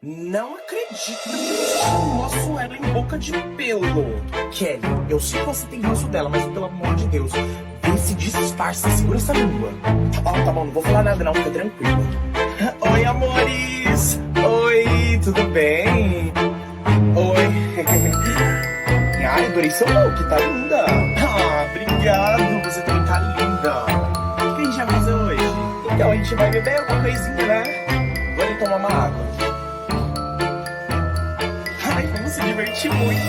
Não acredito que você chamou a Suela em boca de pelo. Kelly, eu sei que você tem ranço dela, mas pelo amor de Deus, vê se disfarça, segura essa língua. Ó, tá bom, não vou falar nada não, fica tranquilo. Oi, amores! Oi, tudo bem? Oi. Ai, adorei seu look, tá linda. Ah, obrigado, você também tá linda. O que a gente vai fazer hoje? Então, a gente vai beber alguma coisinha, né? Vou ali tomar uma água. Ai, como se divertir muito!